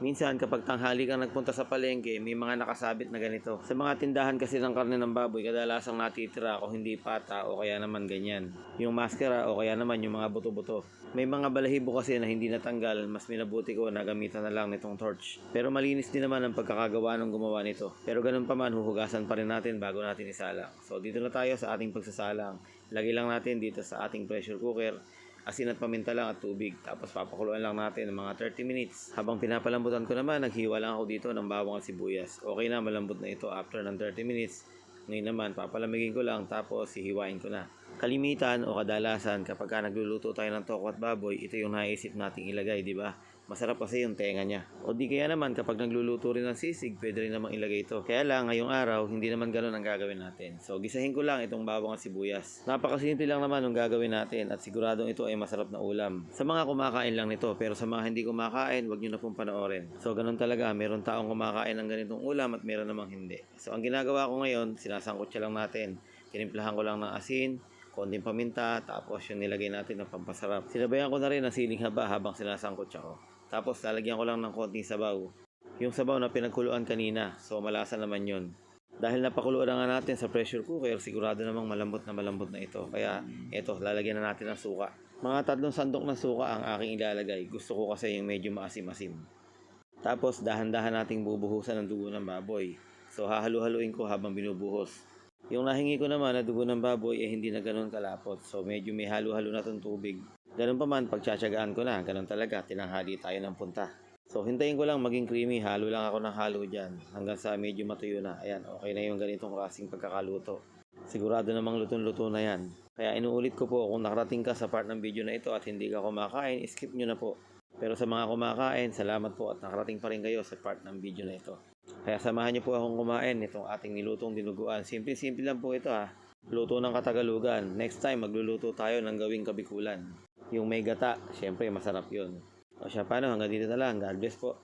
Minsan kapag tanghali kang nagpunta sa palengke, may mga nakasabit na ganito. Sa mga tindahan kasi ng karne ng baboy, kadalasang natitira kung hindi pata o kaya naman ganyan. Yung maskara o kaya naman yung mga buto-buto. May mga balahibo kasi na hindi natanggal, mas minabuti ko na gamitan na lang nitong torch. Pero malinis din naman ang pagkakagawa ng gumawa nito. Pero ganun pa man, huhugasan pa rin natin bago natin isalang. So dito na tayo sa ating pagsasalang. Lagay lang natin dito sa ating pressure cooker asin at paminta lang at tubig. Tapos papakuluan lang natin ng mga 30 minutes. Habang pinapalambutan ko naman, naghiwa lang ako dito ng bawang at sibuyas. Okay na, malambot na ito after ng 30 minutes. Ngayon naman, papalamigin ko lang tapos hihiwain ko na. Kalimitan o kadalasan kapag nagluluto tayo ng toko at baboy, ito yung naisip nating ilagay, di ba? Masarap kasi yung tenga niya. O di kaya naman kapag nagluluto rin ng sisig, pwede rin namang ilagay ito. Kaya lang ngayong araw, hindi naman ganoon ang gagawin natin. So gisahin ko lang itong bawang at sibuyas. Napakasimple lang naman ang gagawin natin at siguradong ito ay masarap na ulam. Sa mga kumakain lang nito, pero sa mga hindi kumakain, wag niyo na pong panoorin. So ganun talaga, meron taong kumakain ng ganitong ulam at meron namang hindi. So ang ginagawa ko ngayon, sinasangkot siya lang natin. Tinimplahan ko lang ng asin, konting paminta, tapos yung nilagay natin ng pampasarap. Sinabayan ko na rin ng siling haba habang sinasangkot siya ko. Tapos lalagyan ko lang ng konting sabaw. Yung sabaw na pinagkuluan kanina, so malasa naman yun. Dahil napakuluan na nga natin sa pressure cooker, sigurado namang malambot na ito. Kaya eto, lalagyan na natin ng suka. Mga 3 sandok ng suka ang aking ilalagay. Gusto ko kasi yung medyo maasim-asim. Tapos dahan-dahan nating bubuhusan ng dugo ng baboy. So hahalu-haluin ko habang binubuhos. Yung nahingi ko naman na dugo ng baboy hindi na ganoon kalapot. So medyo may halo-halo na tong tubig. Ganun pa man, pagtsatsagaan ko na, ganun talaga, tinanghali tayo ng punta. So hintayin ko lang maging creamy, halo lang ako ng halo dyan, hanggang sa medyo matuyo na. Ayan, okay na yung ganitong klaseng pagkakaluto. Sigurado namang lutong-luto na yan. Kaya inuulit ko po, kung nakarating ka sa part ng video na ito at hindi ka kumakain, skip nyo na po. Pero sa mga kumakain, salamat po at nakarating pa rin kayo sa part ng video na ito. Kaya samahan nyo po akong kumain nitong ating nilutong dinuguan. Simple-simple lang po ito ha. Luto ng Katagalugan. Next time, magluluto tayo ng gawing kabikulan. Yung may gata, syempre masarap yun. O siya, paano? Hanggang dito na lang. God bless po.